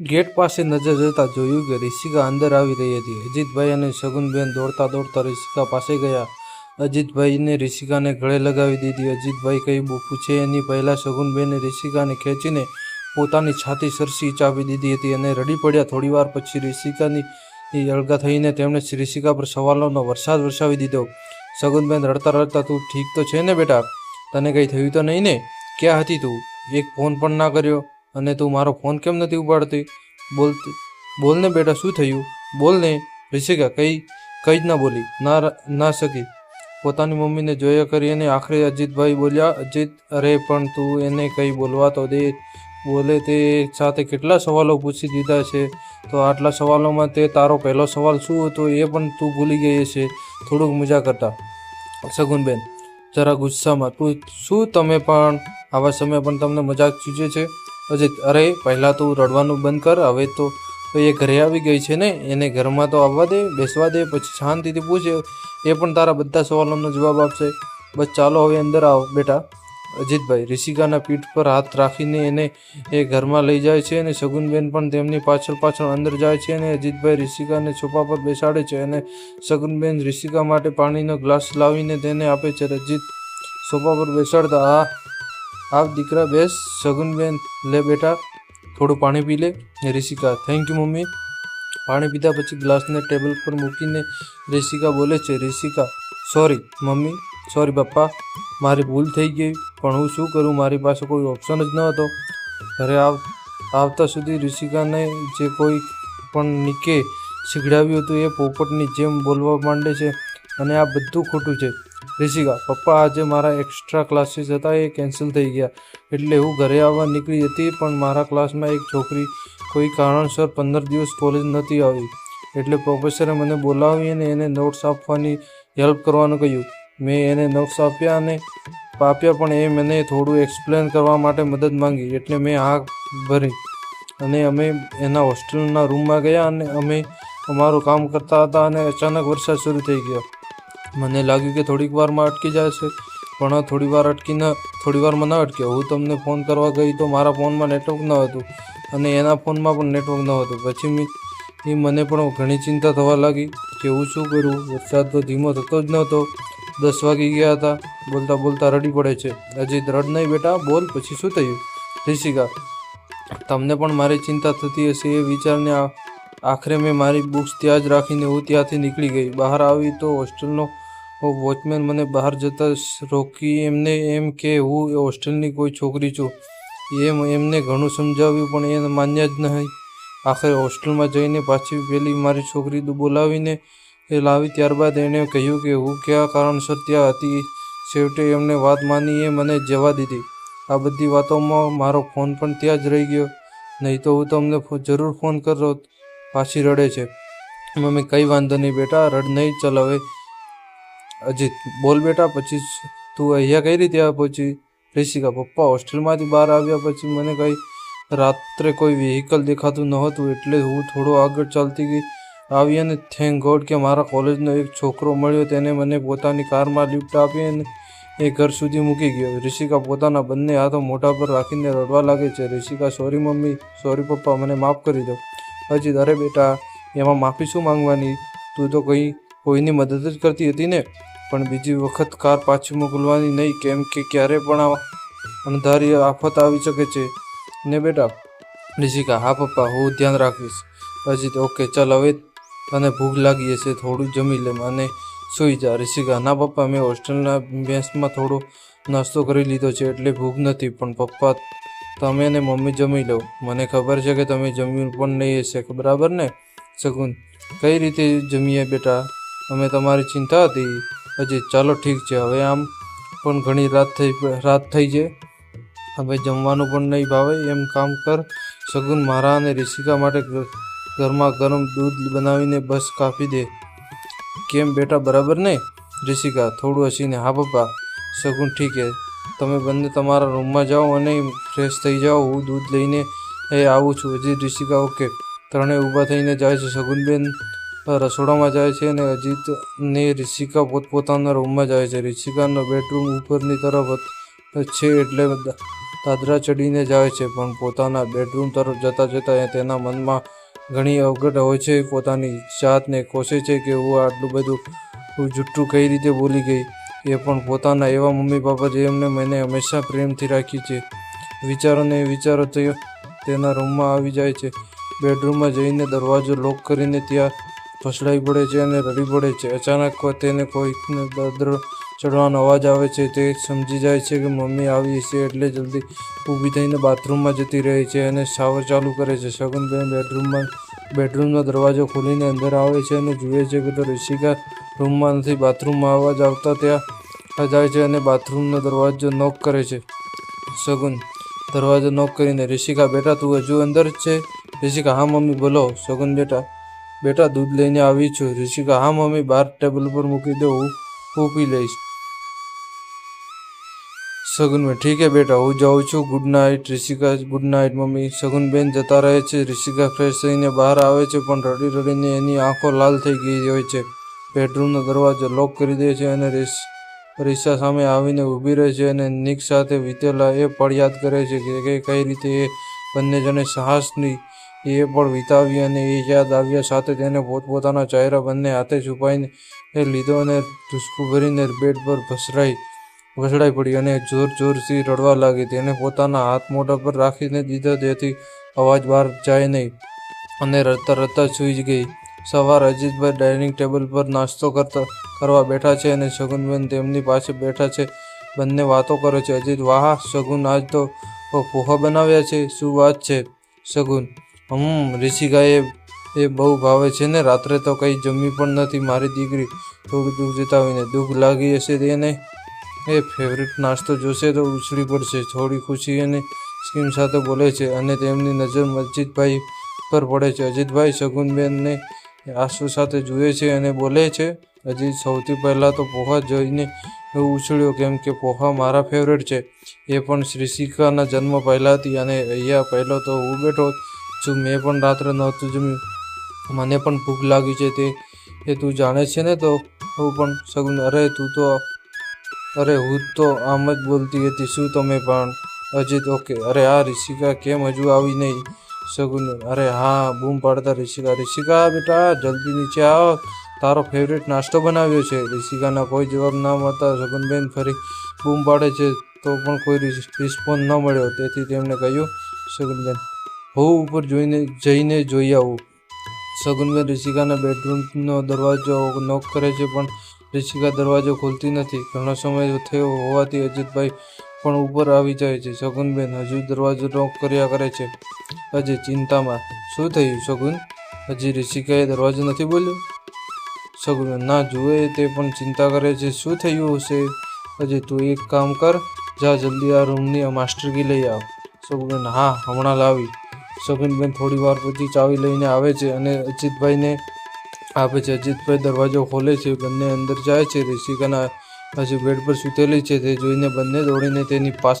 Gate પાસે નજર જતા જોયું કે રિષિકા અંદર આવી રહી હતી। અજીતભાઈ અને શગુનબેન દોડતા દોડતા રિષિકા પાસે ગયા। અજીતભાઈને રિષિકાને ગળે લગાવી દીધી। અજીતભાઈ કંઈ પૂછે એની પહેલાં શગુનબેને રિષિકાને ખેંચીને પોતાની છાતી સરસી ચાપી દીધી હતી અને રડી પડ્યા। થોડીવાર પછી રિષિકાની અળગા થઈને તેમણે રિષિકા પર સવાલોનો વરસાદ વરસાવી દીધો। શગુનબેન રડતા રડતા, તું ઠીક તો છે ને બેટા? તને કંઈ થયું તો નહીં ને? ક્યાં હતી તું? એક ફોન પણ ના કર્યો અને તું મારો ફોન કેમ નથી ઉપાડતી? બોલ ને બેટા, શું થયું? બોલ ને। રિષિકા કંઈ જ ના બોલી, ના શકી। પોતાની મમ્મીને જોયા કરી અને આખરે અજીતભાઈ બોલ્યા, અજીત, અરે પણ તું એને કંઈ બોલવા તો દે। બોલે તે સાથે કેટલા સવાલો પૂછી દીધા છે, તો આટલા સવાલોમાં તે તારો પહેલો સવાલ શું હતો એ પણ તું ભૂલી ગઈ છે। થોડુંક મજા કરતા શગુનબેન જરા ગુસ્સામાં, તું શું તમે પણ આવા સમય પણ તમને મજાક સૂચે છે? અજીત, અરે પહેલાં તું રડવાનું બંધ કર। હવે તો એ ઘરે આવી ગઈ છે ને, એને ઘરમાં તો આવવા દે, બેસવા દે, પછી શાંતિથી પૂછે, એ પણ તારા બધા સવાલોનો જવાબ આપશે। બસ ચાલો હવે અંદર આવો બેટા। અજીતભાઈ રિષિકાના પીઠ પર હાથ રાખીને એને ઘરમાં લઈ જાય છે અને શગુનબેન પણ તેમની પાછળ પાછળ અંદર જાય છે અને અજીતભાઈ રિષિકાને સોફા પર બેસાડે છે અને શગુનબેન રિષિકા માટે પાણીનો ગ્લાસ લાવીને તેને આપે છે। અજીત સોફા પર બેસાડતા, આવ દીકરા, બેસ। શગુનબેન, લે બેટા, થોડું પાણી પી લે। રિષિકા, થેન્ક યુ મમ્મી। પાણી પીધા પછી ગ્લાસને ટેબલ પર મૂકીને રિષિકા બોલે છે, રિષિકા, સોરી મમ્મી, સોરી પપ્પા, મારી ભૂલ થઈ ગઈ, પણ હું શું કરું, મારી પાસે કોઈ ઓપ્શન જ ન હતો। ઘરે આવતા સુધી રિષિકાને જે કોઈ પણ નિકે શીખડાવ્યું હતું એ પોપટની જેમ બોલવા માંડે છે અને આ બધું ખોટું છે। રિષિકા, પપ્પા, આજે મારા એક્સ્ટ્રા ક્લાસીસ હતા એ કેન્સલ થઈ ગયા, એટલે હું ઘરે આવવા નીકળી હતી, પણ મારા ક્લાસમાં એક છોકરી કોઈ કારણસર 15 દિવસ કોલેજ નથી આવી, એટલે પ્રોફેસરે મને બોલાવી અને એને નોટ્સ આપવાની હેલ્પ કરવાનું કહ્યું। મેં એને નોટ્સ આપ્યા, પણ એ મને થોડું એક્સપ્લેન કરવા માટે મદદ માંગી, એટલે મેં હા ભરી અને અમે એના હોસ્ટેલના રૂમમાં ગયા અને અમે અમારું કામ કરતા હતા અને અચાનક વરસાદ શરૂ થઈ ગયો। મને લાગ્યું કે થોડીક વારમાં અટકી જશે, પણ થોડી વારમાં ન અટક્યો। હું તમને ફોન કરવા ગઈ તો મારા ફોનમાં નેટવર્ક ન હતું અને એના ફોનમાં પણ નેટવર્ક ન હતું। પછી મને પણ ઘણી ચિંતા થવા લાગી કે હું શું કરું, વરસાદ તો ધીમો થતો જ નહોતો, 10 વાગી ગયા હતા। બોલતા બોલતા રડી પડે છે। અજીત, રડ નહીં બેટા, બોલ, પછી શું થયું? રિષિકા, તમને પણ મારી ચિંતા થતી હશે એ વિચારને આખરે મેં મારી બુક્સ ત્યાં જ રાખીને હું ત્યાંથી નીકળી ગઈ। બહાર આવી તો હોસ્ટેલનો વોચમેન મને બહાર જતા રોકી એમને એમ કે હું હોસ્ટેલની કોઈ છોકરી છું। એમને ઘણું સમજાવ્યું પણ એ માન્યા જ નહીં। આખરે હોસ્ટેલમાં જઈને પાછી પેલી મારી છોકરી બોલાવીને લાવી, ત્યારબાદ એણે કહ્યું કે હું કયા કારણસર ત્યાં હતી। છેવટે એમને વાત માની એ મને જવા દીધી। આ બધી વાતોમાં મારો ફોન પણ ત્યાં જ રહી ગયો, નહીં તો હું તમને જરૂર ફોન કરત। પાછી રડે છે। મમ્મી, કંઈ વાંધો નહીં બેટા, રડ નહીં, ચાલ હવે। અજીત, બોલ બેટા, પછી તું અહીંયા કઈ રીતે પહોંચી? રિષિકા, પપ્પા, હોસ્ટેલમાંથી બહાર આવ્યા પછી મને રાત્રે કોઈ વ્હીકલ દેખાતું નહોતું, એટલે હું થોડો આગળ ચાલતી આવી અને થેન્ક ગોડ કે મારા કોલેજનો એક છોકરો મળ્યો, તેને મને પોતાની કારમાં લિફ્ટ આપી અને એ ઘર સુધી મૂકી ગયો। રિષિકા પોતાના બંને હાથો મોઢા પર રાખીને રડવા લાગે છે। રિષિકા, સોરી મમ્મી, સોરી પપ્પા, મને માફ કરી દો। અજીત, અરે બેટા, એમાં માફી શું માંગવાની? તું તો કોઈની મદદ જ કરતી હતી ને, પણ બીજી વખત કાર પાછી મોકલવાની નહીં, કેમ કે ક્યારે પણ અણધારી આફત આવી શકે છે ને બેટા। રિષિકા, હા પપ્પા, હું ધ્યાન રાખીશ। અજીત, ઓકે, ચાલ હવે તને ભૂખ લાગી હશે, થોડું જમી લે અને સૂઈ જા। રિષિકા, ના પપ્પા, મેં હોસ્ટેલના મેસમાં થોડો નાસ્તો કરી લીધો છે, એટલે ભૂખ નથી, પણ પપ્પા તમે ને મમ્મી જમી લો, મને ખબર છે કે તમે જમ્યું પણ નહીં હશે, બરાબર ને? શગુન, કઈ રીતે જમીએ બેટા, અમે તમારી ચિંતા હતી। અજીત, ચાલો ઠીક છે, હવે આમ પણ ઘણી રાત થઈ છે, હવે જમવાનું પણ નહીં ભાવે, એમ કામ કર શગુન, મારા અને રિષિકા માટે ગરમા ગરમ દૂધ બનાવીને બસ કાપી દે। કેમ બેટા, બરાબર ને? રિષિકા થોડું હસીને, હા પપ્પા। શગુન, ઠીક છે, તમે બંને તમારા રૂમમાં જાઓ અને ફ્રેશ થઈ જાઓ, હું દૂધ લઈને આવું છું। અજીત, રિષિકા, ઓકે। ત્રણેય ઊભા થઈને જાય છે। શગુનબેન રસોડામાં જાય છે અને અજીત ને રિષિકા પોતપોતાના રૂમમાં જાય છે। રિષિકાનો બેડરૂમ ઉપરની તરફ છે, એટલે દાદરા ચડીને જાય છે, પણ પોતાના બેડરૂમ તરફ જતાં જતાં તેના મનમાં ઘણી અવગત હોય છે. પોતાની જાતને કોસે છે કે હું આટલું બધું જુઠ્ઠું કઈ રીતે બોલી ગઈ, એ પણ પોતાના એવા મમ્મી પપ્પા જેમને મને હંમેશા પ્રેમથી રાખી છે. વિચારો તેના રૂમમાં આવી જાય છે. બેડરૂમમાં જઈને દરવાજો લોક કરીને ત્યાં ફસડાઈ પડે છે અને રડી પડે છે. અચાનક તેને કોઈકને દાદરો ચડવાનો અવાજ આવે છે. તે સમજી જાય છે કે મમ્મી આવી છે, એટલે જલ્દી ઊભી થઈને બાથરૂમમાં જતી રહે છે અને શાવર ચાલુ કરે છે. સગુનબેન બેડરૂમનો દરવાજો ખોલીને અંદર આવે છે અને જુએ છે કે રિષિકા રૂમમાં નથી. બાથરૂમમાં અવાજ આવતા ત્યાં જાય છે અને બાથરૂમનો દરવાજો નોક કરે છે. સગુન દરવાજો નોક કરીને, રિષિકા બેટા તું હજુ અંદર જ છે? રિષિકા હા મમ્મી બોલો. સગુન બેટા દૂધ લઈને આવી છું. રિષિકા હા મમ્મી, બહાર ટેબલ પર મૂકી દો, હું પી લઈશ. સગુનબેન ઠીક હે બેટા, હું જાઉં છું. Good night. Rishika good night મમ્મી. સગુનબેન જતા રહે છે. રિષિકા ફ્રેશ થઈને બહાર આવે છે, પણ રડી રડીને એની આંખો લાલ થઈ ગઈ હોય છે. બેડરૂમનો દરવાજો લોક કરી દે છે અને રિષા સામે આવીને ઊભી રહે છે અને નિક સાથે વીતેલા એ પળ યાદ કરે છે કે કઈ રીતે એ બંને જણે સાહસની એ પળ વિતાવી, અને એ યાદ આવ્યા સાથે તેને પોતપોતાના ચહેરા બંને હાથે છુપાઈને લીધો અને ઢૂસકું ભરીને બેડ પર ઘસડાઈ પડી અને જોરથી રડવા લાગી. તેને પોતાના હાથ મોઢા પર રાખીને દીધા, જેથી અવાજ બહાર જાય નહીં, અને રડતા સૂઈ ગઈ. સવાર અજીતભાઈ ડાઇનિંગ ટેબલ પર નાસ્તો કરવા બેઠા છે અને સગુનબેન તેમની પાસે બેઠા છે. બંને વાતો કરે છે. અજીત વાહ સગુન, આજ તો પોહા બનાવ્યા છે, શું વાત છે? સગુન રિષિકાએ એ બહુ ભાવે છે ને, રાત્રે તો કંઈ જમી પણ નથી મારી દીકરી. થોડું દુઃખ જતાવીને, દુઃખ લાગી હશે તેને, એ ફેવરિટ નાસ્તો જોશે તો ઉછળી પડશે. થોડી ખુશી અને સ્કીમ સાથે બોલે છે અને તેમની નજર અજીતભાઈ પર પડે છે. અજીતભાઈ સગુનબેનને આંસુ સાથે જુએ છે અને બોલે છે. અજીત સૌથી પહેલાં તો પોહા જોઈને ઉછળ્યો, કેમ કે પોહા મારા ફેવરેટ છે, એ પણ રિષિકાના જન્મ પહેલાંથી. અને અહીંયા પહેલો તો હું બેઠો છું, મેં પણ રાત્રે નહોતું જમ્યું, મને પણ ભૂખ લાગી છે, એ તું જાણે છે ને? તો હું પણ. સગુન હું તો આમ જ બોલતી હતી, શું તમે પણ? અજીત ઓકે. અરે આ રિષિકા કેમ હજુ આવી નહીં? સગુન અરે હા બૂમ પાડતા રિષિકા બેટા જલ્દી નીચે આવ, તારો ફેવરેટ નાસ્તો બનાવ્યો છે. રિષિકાના કોઈ જવાબ ના મળતા સગુનબેન ફરી બૂમ પાડે છે, તો પણ કોઈ રિસ્પોન્સ ન મળ્યો. તેથી તેમણે કહ્યું, સગુનબેન હું ઉપર જઈને જોઈ આવું. સગુનબેન રિષિકાના બેડરૂમનો દરવાજો નોક કરે છે, પણ રિષિકા દરવાજો ખોલતી નથી. ઘણો સમય થયો હોવાથી અજીતભાઈ પણ ઉપર આવી જાય છે. સગુનબેન હજુ દરવાજો નોક કર્યા કરે છે. અજય ચિંતામાં, શું થયું સગુન? હજી રિષિકાએ દરવાજો નથી ખોલ્યો? સગુન ના જુએ, તે પણ ચિંતા કરે છે. શું થયું હશે? અજય તું એક કામ કર, જા જલ્દી આ રૂમની માસ્ટર કી લઈ આવ. સગુન હા હમણાં લાવી. સગુનબેન થોડી વાર પછી ચાવી લઈને આવે છે અને અજીતભાઈને આપે છે. અજીતભાઈ દરવાજો ખોલે છે, બંને અંદર જાય છે. રિષિકાના હજુ બેડ પર સૂતેલી છે, તે જોઈને બંને દોડીને તેની પાસે